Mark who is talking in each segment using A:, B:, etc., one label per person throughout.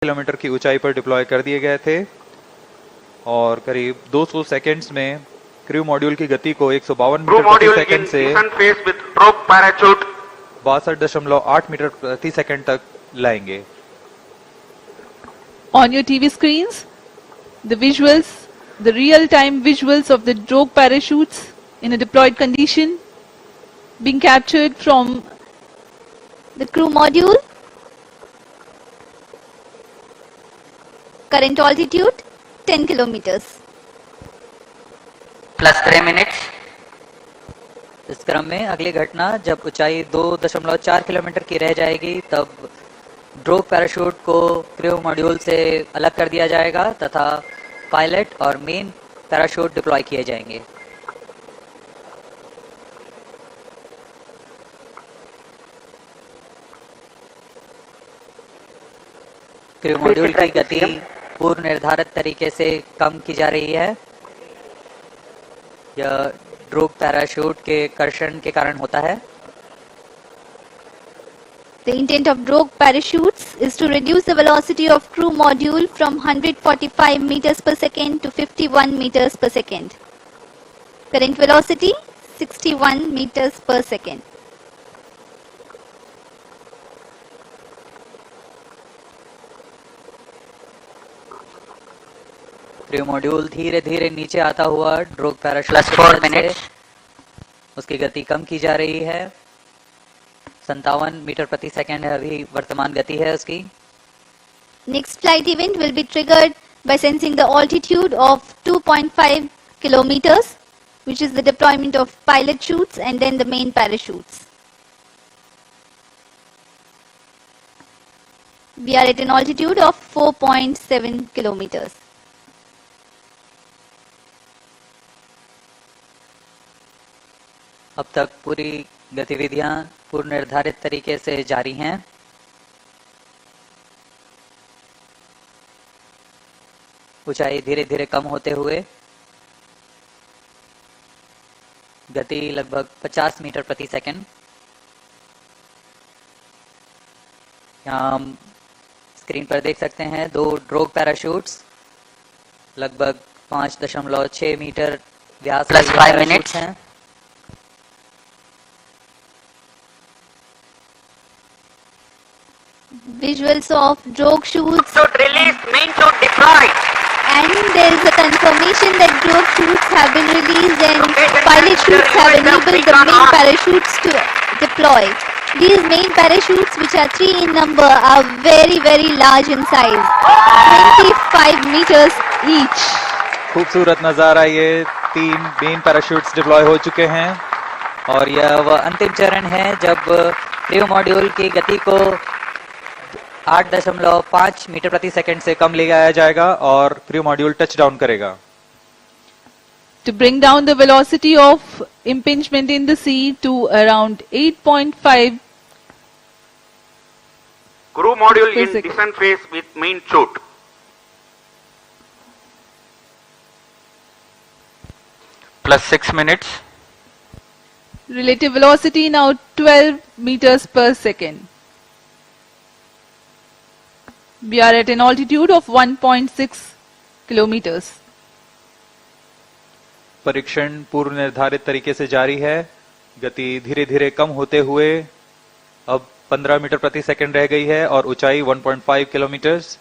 A: Kilometre की ऊंचाई पर डिप्लॉय कर दिए गए थे और करीब 200 सेकंड्स में क्रू मॉड्यूल की गति को 152 मीटर प्रति सेकंड से 62.8 मीटर प्रति सेकंड तक लाएंगे।
B: On your TV screens, the visuals, the real-time visuals of the drogue parachutes in a deployed condition being captured from
C: the crew module. Current altitude 10 kilometers.
D: Plus 3 minutes. इस क्रम में अगली घटना जब ऊंचाई 2.4 किलोमीटर की रह जाएगी तब ड्रोग पैराशूट को क्रू मॉड्यूल से अलग कर दिया जाएगा तथा पायलट और मेन पैराशूट डिप्लॉय किए जाएंगे। क्रू मॉड्यूल की गति पूर्व निर्धारित तरीके से कम की जा रही है। यह ड्रोग पैराशूट के कर्षण के कारण होता है।
C: The intent of drogue parachutes is to reduce the velocity of crew module from 145 meters per second to 51 meters per second. Current velocity 61 meters per second.
D: Crew module धीरे धीरे नीचे आता हुआ ड्रोग पैराशूट से उसकी गति कम की जा रही है। 57 मीटर प्रति सेकंड है अभी वर्तमान गति है उसकी।
C: Next flight event will be triggered by sensing the altitude of 2.5 kilometers, which is the deployment of pilot chutes and then the main parachutes. We are at an altitude of 4.7 kilometers.
D: अब तक पूरी गतिविधियां पूर्व निर्धारित तरीके से जारी हैं। ऊंचाई धीरे धीरे कम होते हुए गति लगभग 50 मीटर प्रति सेकंड। यहाँ हम स्क्रीन पर देख सकते हैं दो ड्रोग पैराशूट्स लगभग 5.6 मीटर व्यास के पैराशूट्स हैं।
C: Visuals of drogue chutes.
E: Chute released, main chute deployed.
C: And there is a confirmation that drogue chutes have been released and pilot chutes have enabled the main parachutes to deploy. These main parachutes, which are 3 in number, are very very large in size, 25 meters each.
A: खूबसूरत नजारा, ये 3 main parachutes deploy हो चुके हैं
D: और यह वह अंतिम चरण है जब क्रू मॉड्यूल की गति को 8.5 मीटर प्रति सेकंड से कम ले जाया जाएगा और क्रू मॉड्यूल टच डाउन करेगा।
B: To bring down the velocity of impingement in the sea to around 8.5
E: crew module in descent phase with main chute.
A: Plus 6 minutes.
B: Relative velocity now 12 meters per second. We are at an altitude of 1.6 kilometers.
A: परीक्षण पूर्व निर्धारित तरीके से जारी है। गति धीरे धीरे कम होते हुए अब 15 मीटर प्रति सेकंड रह गई है और ऊंचाई 1.5 kilometres.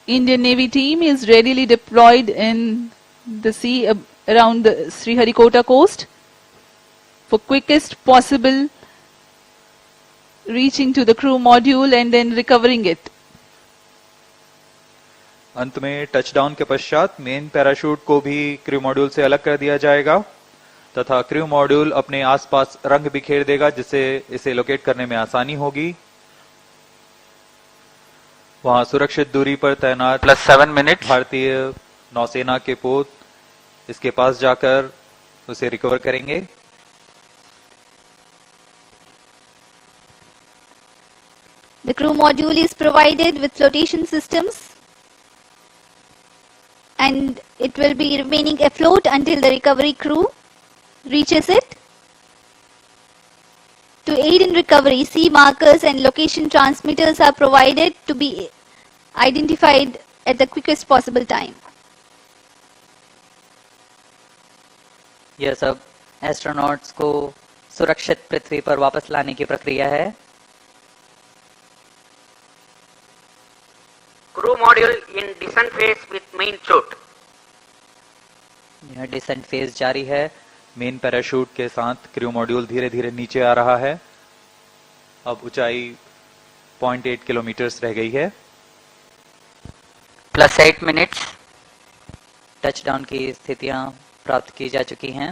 B: Indian Navy team is readily deployed in the sea around the Sriharikota coast for quickest possible reaching to the crew module and then recovering it.
A: अंत में टचडाउन के पश्चात मेन पैराशूट को भी क्रू मॉड्यूल से अलग कर दिया जाएगा तथा क्रू मॉड्यूल अपने आसपास रंग बिखेर देगा जिससे इसे लोकेट करने में आसानी होगी। वहां सुरक्षित दूरी पर तैनात
E: Plus 7 minutes.
A: भारतीय नौसेना के पोत इसके पास जाकर उसे रिकवर करेंगे।
C: The crew module is provided with flotation systems and it will be remaining afloat until the recovery crew reaches it. To aid in recovery, sea markers and location transmitters are provided to be identified at the quickest possible time.
D: यह सब astronauts को सुरक्षित पृथ्वी पर वापस लाने की प्रक्रिया है.
E: Crew module in descent phase with main chute.
D: यह डिसेंट फेज जारी है.
A: मेन पैराशूट के साथ क्रू मॉड्यूल धीरे धीरे नीचे आ रहा है. अब ऊंचाई 0.8 किलोमीटर रह गई है.
D: +8 मिनट्स. टचडाउन की स्थितियां प्राप्त की जा चुकी हैं.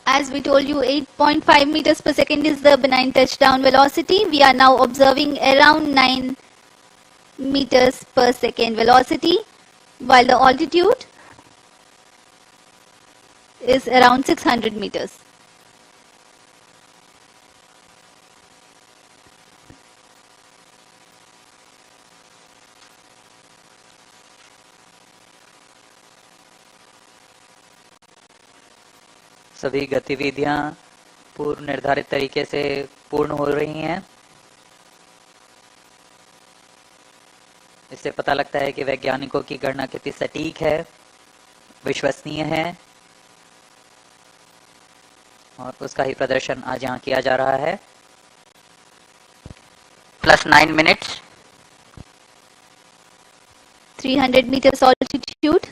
C: As we told you, 8.5 meters per second is the benign touchdown velocity. We are now observing around 9 meters per second velocity, while the altitude is around 600 meters.
D: सभी गतिविधियां पूर्व निर्धारित तरीके से पूर्ण हो रही हैं. इससे पता लगता है कि वैज्ञानिकों की गणना कितनी सटीक है, विश्वसनीय है, और उसका ही प्रदर्शन आज यहाँ किया जा रहा है. +9 मिनट्स.
C: 300 meters altitude.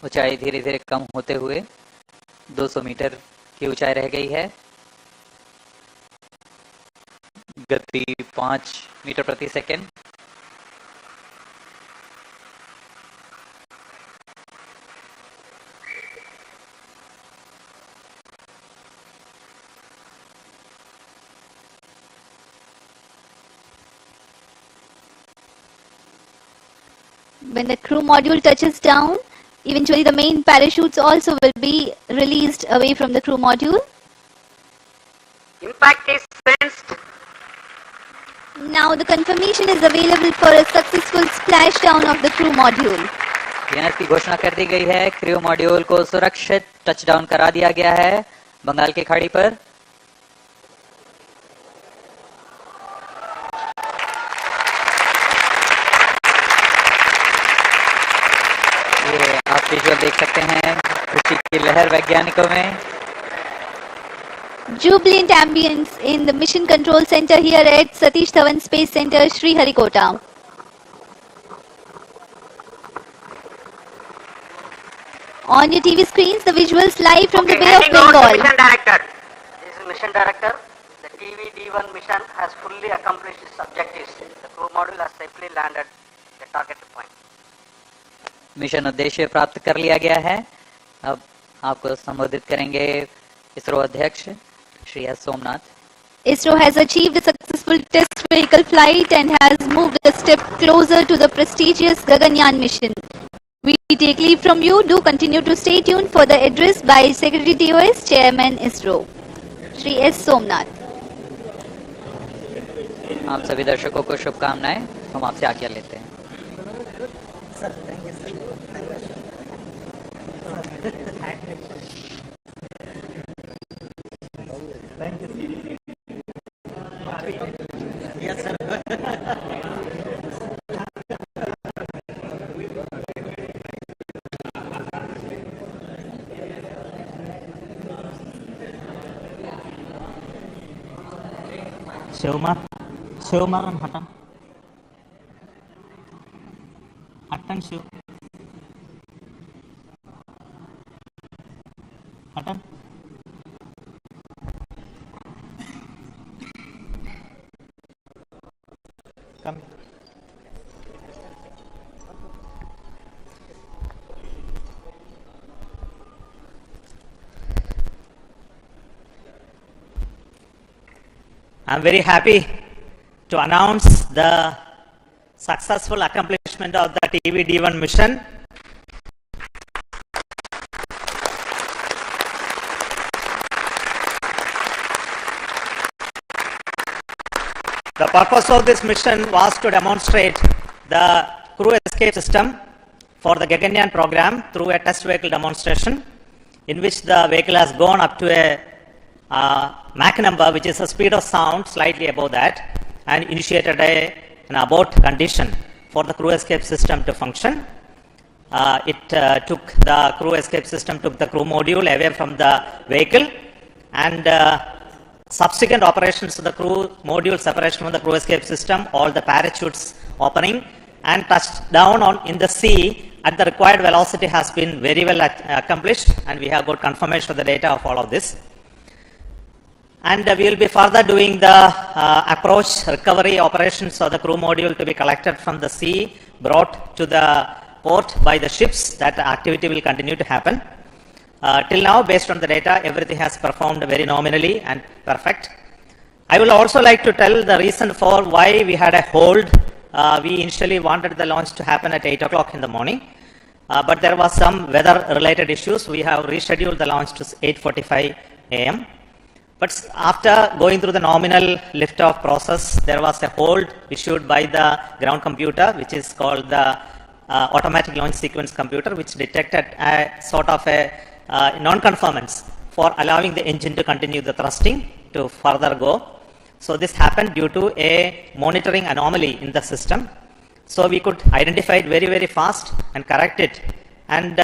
D: ऊंचाई धीरे धीरे कम होते हुए 200 मीटर की ऊंचाई रह गई है. गति 5 मीटर प्रति second.
C: When the crew module touches down, eventually the main parachutes also will be released away from the crew module.
E: Impact is sensed.
C: Now the confirmation is available for a successful splashdown of the crew module.
D: यहाँ की घोषणा कर दी गई है. Crew module को सुरक्षित touchdown करा दिया गया है बंगाल की खाड़ी पर. ये आप विजुअल देख सकते हैं खुशी की लहर वैज्ञानिकों में.
C: Jubilant ambience in the Mission Control Center here at Satish Dhawan Space Center, Sriharikota. On your TV screens, the visuals live from the Bay of
E: Handing over to
C: Bengal.
E: Mission Director.
F: This is Mission Director. The TV-D1 mission has fully accomplished its objectives. The crew module has safely landed the target point.
D: Mission उद्देश्य प्राप्त कर लिया गया है. अब आपको संबोधित करेंगे इसरो अध्यक्ष Shri S Somnath.
C: ISRO has achieved a successful test vehicle flight and has moved a step closer to the prestigious Gaganyaan mission. We take leave from you. Do continue to stay tuned for the address by Secretary TOS, Chairman ISRO, Shri S. Somnath.
D: आप सभी दर्शकों को शुभकामनाएं. हम आपसे आज्ञा लेते हैं.
G: Seumaran hatan. Hatan seu. Hatan. Come. I'm very happy to announce the successful accomplishment of the TV-D1 mission. The purpose of this mission was to demonstrate the crew escape system for the Gaganyaan program through a test vehicle demonstration, in which the vehicle has gone up to a Mach number, which is a speed of sound slightly above that, and initiated an abort condition for the crew escape system to function. The crew escape system took the crew module away from the vehicle, and subsequent operations of the crew module separation from the crew escape system, all the parachutes opening, and touched down in the sea at the required velocity has been very well accomplished, and we have got confirmation of the data of all of this. And we will be further doing the approach recovery operations of the crew module to be collected from the sea, brought to the port by the ships. That activity will continue to happen. Till now, based on the data, everything has performed very nominally and perfect. I will also like to tell the reason for why we had a hold. We initially wanted the launch to happen at 8 o'clock in the morning, but there was some weather-related issues. We have rescheduled the launch to 8:45 a.m. But after going through the nominal liftoff process, there was a hold issued by the ground computer, which is called the automatic launch sequence computer, which detected a sort of a non-conformance for allowing the engine to continue the thrusting to further go. So this happened due to a monitoring anomaly in the system. So we could identify it very, very fast and correct it. And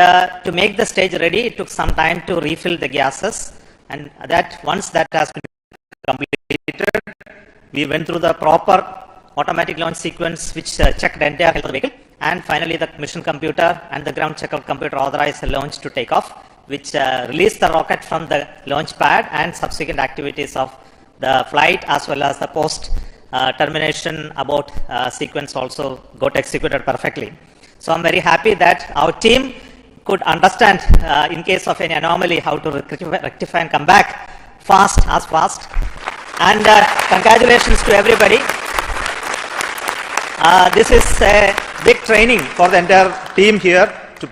G: to make the stage ready, it took some time to refill the gases. And that once that has been completed, we went through the proper automatic launch sequence, which checked the entire health of the vehicle. And finally, the mission computer and the ground checkout computer authorized the launch to take off, which released the rocket from the launch pad, and subsequent activities of the flight as well as the post termination abort sequence also got executed perfectly. So I'm very happy that our team could understand in case of any anomaly how to rectify and come back fast. And congratulations to everybody. This is a big training for the entire team here to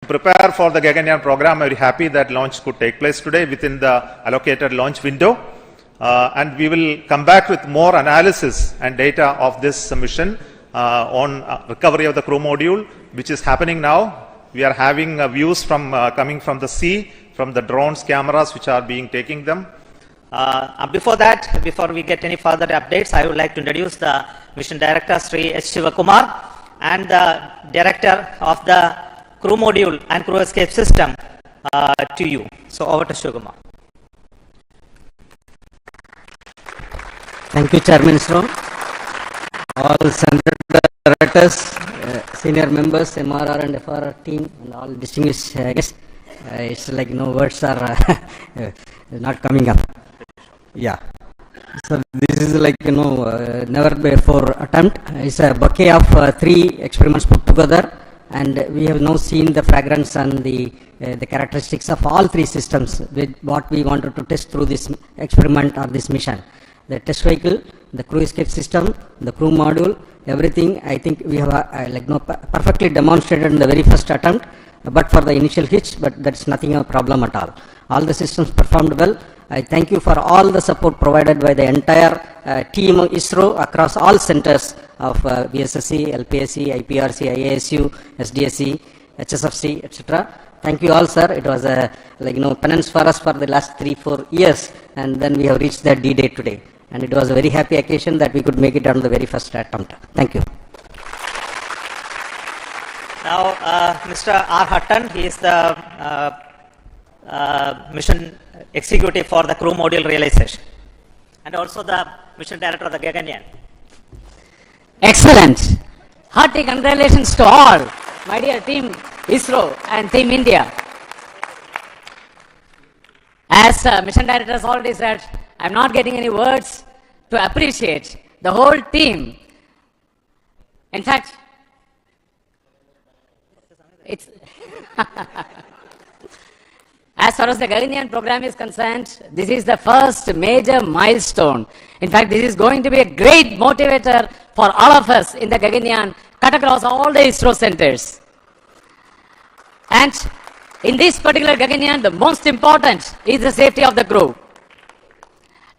G: prepare for the Gaganyaan program. I'm very happy that launch could take place today within the allocated launch window. And we will come back with more analysis and data of this mission on recovery of the crew module, which is happening now. We are having views from coming from the sea, from the drones, cameras which are being taking them. Before we get any further updates, I would like to introduce the mission director, Sri S. Shivakumar, and the director of the crew module and crew escape system to you. So over to Shivakumar.
H: Thank you, Chairman Sro. All center directors, senior members, MRR and FRR team, and all distinguished guests. It's like words are not coming up. Yeah. So this is like never before attempt. It's a bouquet of 3 experiments put together, and we have now seen the fragrance and the characteristics of all 3 systems with what we wanted to test through this experiment or this mission. The test vehicle, the crew escape system, the crew module, everything I think we have perfectly demonstrated in the very first attempt, but for the initial hitch, but that's nothing a problem at all. All the systems performed well. I thank you for all the support provided by the entire team of ISRO across all centers of VSSC, LPSC, IPRC, IASU, SDSC, HSFC, etc. Thank you all, sir. It was a penance for us for the last 3-4 years, and then we have reached that D-Day today. And it was a very happy occasion that we could make it on the very first attempt. Thank you.
G: Now, Mr. R. Hutton, he is the mission executive for the crew module realization, and also the mission director of the Gaganyaan.
I: Excellent. Hearty congratulations to all, my dear team ISRO and Team India. As mission director has already said, I'm not getting any words to appreciate the whole team. In fact, it's as far as the Gaganyaan program is concerned, this is the first major milestone. In fact, this is going to be a great motivator for all of us in the Gaganyaan, cut across all the ISRO centers. And in this particular Gaganyaan, the most important is the safety of the crew.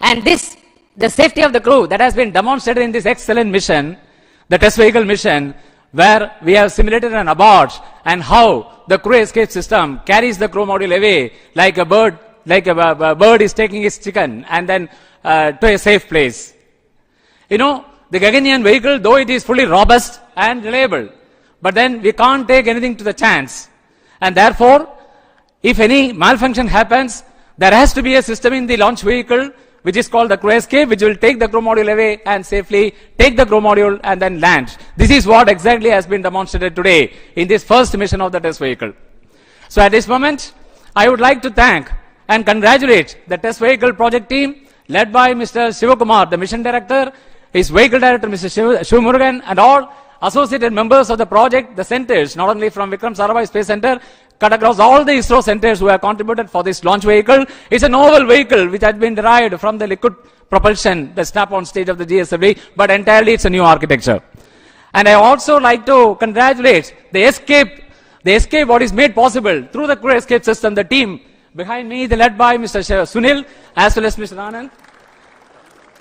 I: And this the safety of the crew that has been demonstrated in this excellent mission, the test vehicle mission, where we have simulated an abort and how the crew escape system carries the crew module away like a bird, bird is taking its chicken and then to a safe place. You know, the Gaganyaan vehicle, though it is fully robust and reliable, but then we can't take anything to the chance. And therefore, if any malfunction happens, there has to be a system in the launch vehicle which is called the crew escape, which will take the crew module away and safely take the crew module and then land. This is what exactly has been demonstrated today in this first mission of the test vehicle. So at this moment, I would like to thank and congratulate the test vehicle project team led by Mr. Shivakumar, the mission director, his vehicle director, Mr. Shivamurugan, and all associated members of the project, the centers, not only from Vikram Sarabhai Space Center, cut across all the ISRO centers who have contributed for this launch vehicle. It's a novel vehicle which has been derived from the liquid propulsion, the snap-on stage of the GSLV, but entirely it's a new architecture. And I also like to congratulate the escape what is made possible through the crew escape system, the team behind me, led by Mr. Sunil, as well as Mr. Anand,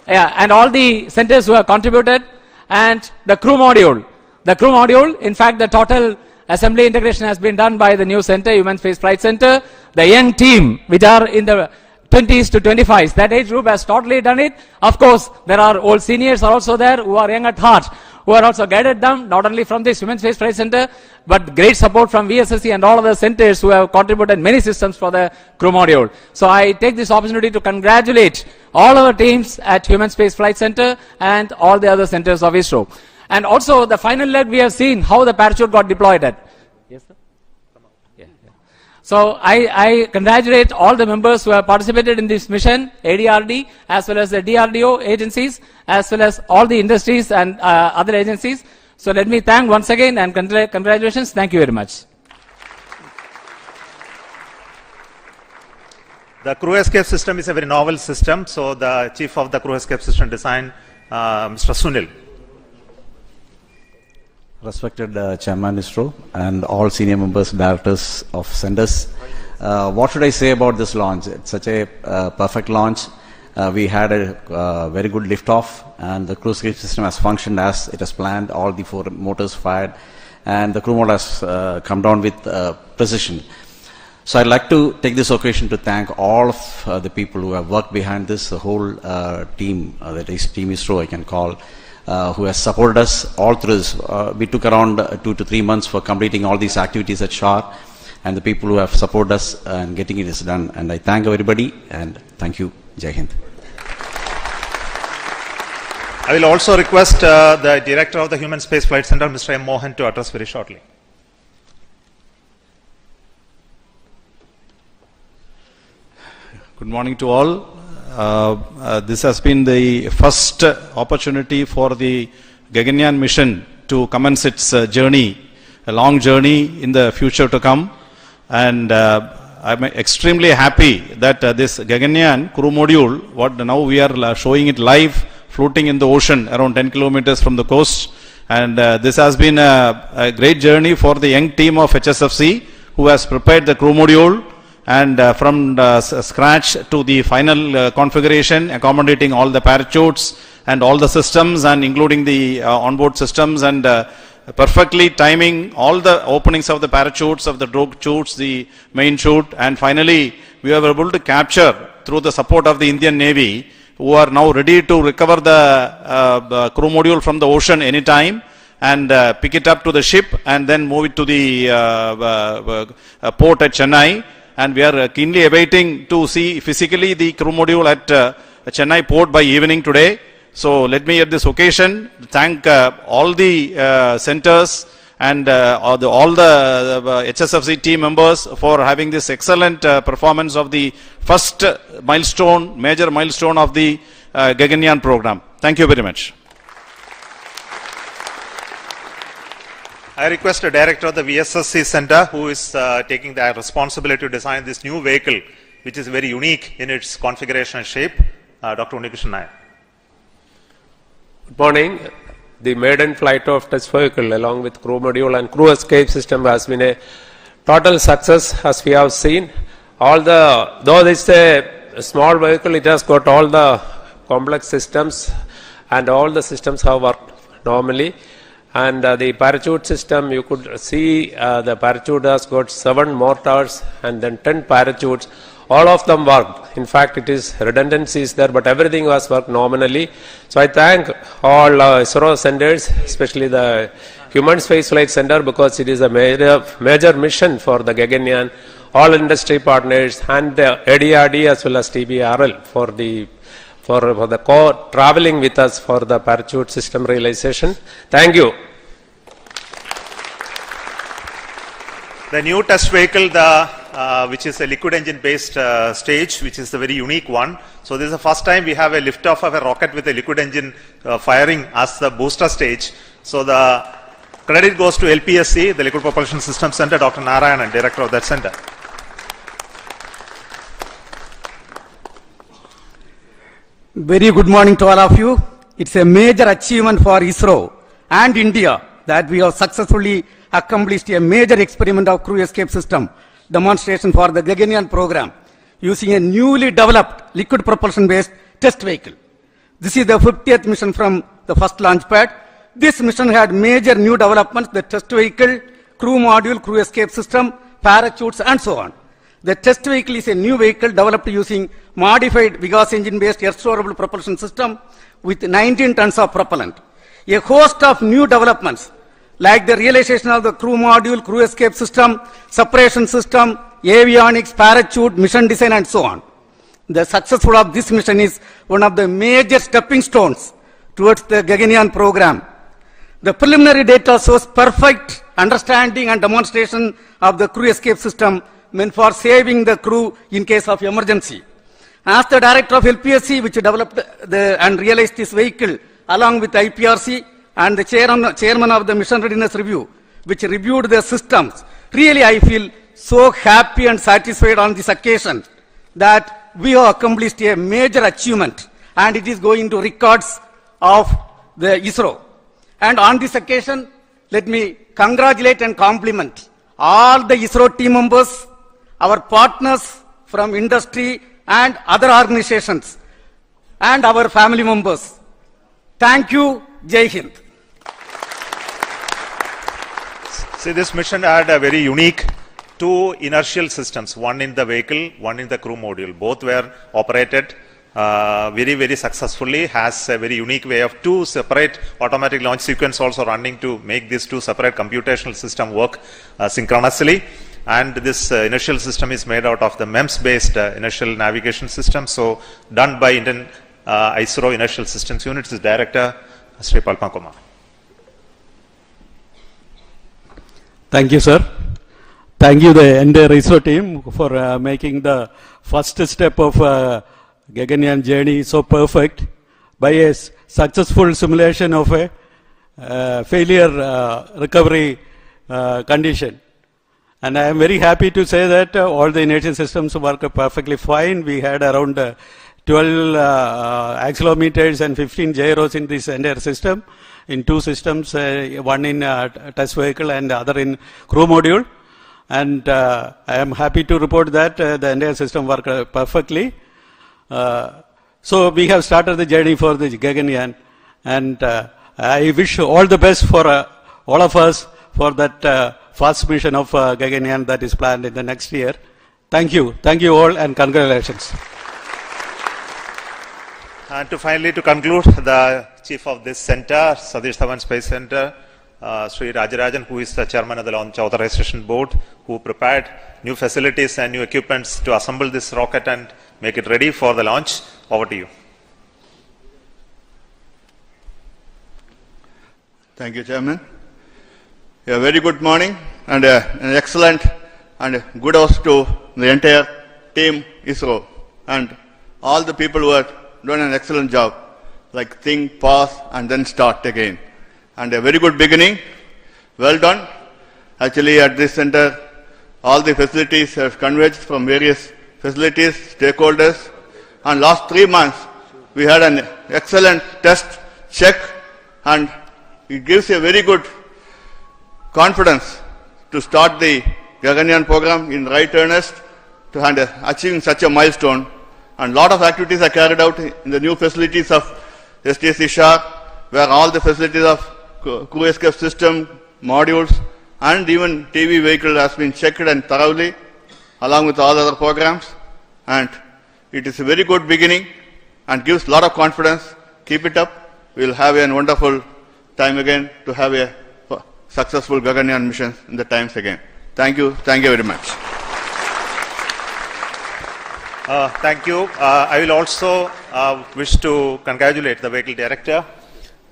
I: and all the centers who have contributed, and the crew module. The crew module, in fact, the total assembly integration has been done by the new center, Human Space Flight Center. The young team, which are in the 20s to 25s, that age group has totally done it. Of course, there are old seniors are also there who are young at heart, who are also guided them, not only from this Human Space Flight Center, but great support from VSSC and all other centers who have contributed many systems for the crew module. So I take this opportunity to congratulate all our teams at Human Space Flight Center and all the other centers of ISRO. And also the final leg, we have seen how the parachute got deployed at. Yes, sir? Yeah. So I congratulate all the members who have participated in this mission, ADRD, as well as the DRDO agencies, as well as all the industries and other agencies. So let me thank once again and congratulations. Thank you very much.
J: The crew escape system is a very novel system. So the chief of the crew escape system design, Mr. Sunil.
K: Respected Chairman ISRO and all senior members, directors of centers. What should I say about this launch? It's such a perfect launch. We had a very good liftoff, and the crew escape system has functioned as it has planned. All the 4 motors fired, and the crew mode has come down with precision. So I'd like to take this occasion to thank all of the people who have worked behind this, the whole team, that is Team ISRO I can call, who has supported us all through this. We took around 2 to 3 months for completing all these activities at SHAR, and the people who have supported us and getting it is done. And I thank everybody, and thank you. Jai Hind.
J: I will also request the Director of the Human Space Flight Center, Mr. M. Mohan, to address very shortly.
L: Good morning to all. This has been the first opportunity for the Gaganyaan mission to commence its journey, a long journey in the future to come. And I'm extremely happy that this Gaganyaan crew module, what now we are showing it live, floating in the ocean around 10 kilometers from the coast. And this has been a great journey for the young team of HSFC, who has prepared the crew module, and from scratch to the final configuration, accommodating all the parachutes and all the systems, and including the onboard systems, and perfectly timing all the openings of the parachutes, of the drogue chutes, the main chute, and finally we were able to capture through the support of the Indian Navy, who are now ready to recover the crew module from the ocean anytime and pick it up to the ship and then move it to the port at Chennai. And we are keenly awaiting to see physically the crew module at Chennai port by evening today. So let me at this occasion thank all the centers and all the HSFC team members for having this excellent performance of the first milestone, major milestone of the Gaganyaan program. Thank you very much.
J: I request the Director of the VSSC Center, who is taking the responsibility to design this new vehicle, which is very unique in its configuration and shape, Dr. Unnikrishnan Nair.
M: Good morning. The maiden flight of test vehicle along with crew module and crew escape system has been a total success, as we have seen. Though this is a small vehicle, it has got all the complex systems, and all the systems have worked normally. And the parachute system, you could see the parachute has got 7 mortars and then 10 parachutes. All of them worked. In fact, it is redundancies there, but everything was worked nominally. So I thank all ISRO centers, especially the Human Spaceflight Center, because it is a major mission for the Gaganyaan, all industry partners, and the ADRD as well as TBRL for the traveling with us for the parachute system realization. Thank you.
J: The new test vehicle, which is a liquid engine based stage, which is a very unique one. So this is the first time we have a liftoff of a rocket with a liquid engine firing as the booster stage. So the credit goes to LPSC, the Liquid Propulsion System Center, Dr. Narayanan, director of that center.
N: Very good morning to all of you. It's a major achievement for ISRO and India that we have successfully accomplished a major experiment of crew escape system demonstration for the Gaganyaan program using a newly developed liquid propulsion based test vehicle. This is the 50th mission from the first launch pad. This mission had major new developments: the test vehicle, crew module, crew escape system, parachutes, and so on. The test vehicle is a new vehicle developed using modified Vigas engine-based air-storable propulsion system with 19 tons of propellant. A host of new developments like the realization of the crew module, crew escape system, separation system, avionics, parachute, mission design, and so on. The success of this mission is one of the major stepping stones towards the Gaganyaan program. The preliminary data shows perfect understanding and demonstration of the crew escape system meant for saving the crew in case of emergency. As the director of LPSC, which developed and realized this vehicle along with IPRC, and the chairman of the Mission Readiness Review, which reviewed the systems, really I feel so happy and satisfied on this occasion that we have accomplished a major achievement, and it is going to records of the ISRO. And on this occasion, let me congratulate and compliment all the ISRO team members, our partners from industry and other organizations, and our family members. Thank you. Jai Hind.
J: See, this mission had a very unique 2 inertial systems, one in the vehicle, one in the crew module. Both were operated very successfully, has a very unique way of 2 separate automatic launch sequence also running to make these 2 separate computational system work synchronously. And this inertial system is made out of the MEMS based inertial navigation system. So done by Indian ISRO Inertial Systems Unit. Its director, Sri Palma Kumar.
O: Thank you, sir. Thank you, the entire ISRO team, for making the first step of Gaganyaan journey so perfect by a successful simulation of a failure recovery condition. And I am very happy to say that all the inertial systems work perfectly fine. We had around 12 accelerometers and 15 gyros in this entire system, in 2 systems, one in test vehicle and the other in crew module. And I am happy to report that the entire system worked perfectly. So we have started the journey for the Gaganyaan, and I wish all the best for all of us for that first mission of Gaganyaan that is planned in the next year. Thank you all, and congratulations.
J: And to conclude, the chief of this center, Satish Dhawan Space Center, Sri Rajarajan, who is the chairman of the Launch Authorization Board, who prepared new facilities and new equipments to assemble this rocket and make it ready for the launch. Over to you.
P: Thank you, Chairman. A very good morning and an excellent and good host to the entire team ISRO and all the people who are doing an excellent job, like think, pause, and then start again. And a very good beginning. Well done. Actually, at this center, all the facilities have converged from various facilities, stakeholders, and last 3 months, we had an excellent test check, and it gives a very good confidence to start the Gaganyaan program in right earnest and achieving such a milestone. and a lot of activities are carried out in the new facilities of SDSC SHAR, where all the facilities of crew escape system, modules, and even TV vehicle has been checked and thoroughly, along with all other programs. And it is a very good beginning and gives a lot of confidence. Keep it up. We will have a wonderful time again to have a successful Gaganyaan mission in the times again. Thank you. Thank you very much.
J: Thank you. I will also wish to congratulate the vehicle director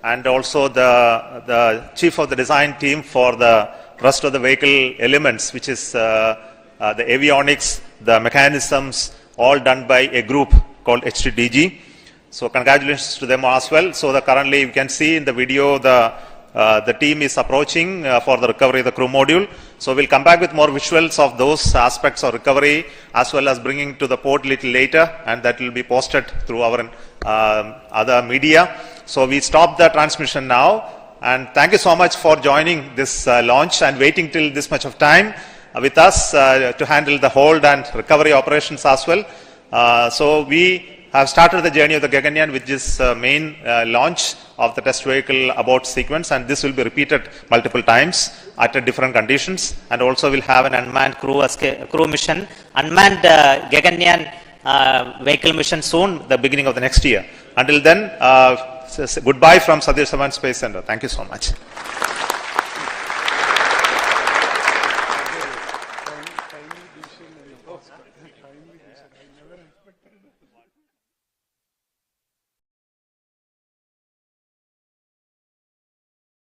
J: and also the chief of the design team for the rest of the vehicle elements, which is the avionics, the mechanisms, all done by a group called HTDG. So congratulations to them as well. So currently you can see in the video the team is approaching for the recovery of the crew module. So we'll come back with more visuals of those aspects of recovery, as well as bringing to the port a little later, and that will be posted through our other media. So we stop the transmission now, and thank you so much for joining this launch and waiting till this much of time with us to handle the hold and recovery operations as well. So we have started the journey of the Gaganyaan with this main launch of the test vehicle abort sequence, and this will be repeated multiple times at different conditions, and also we'll have an unmanned crew mission, unmanned Gaganyaan vehicle mission soon, the beginning of the next year. Until then, goodbye from Satish Dhawan Space Center. Thank you so much.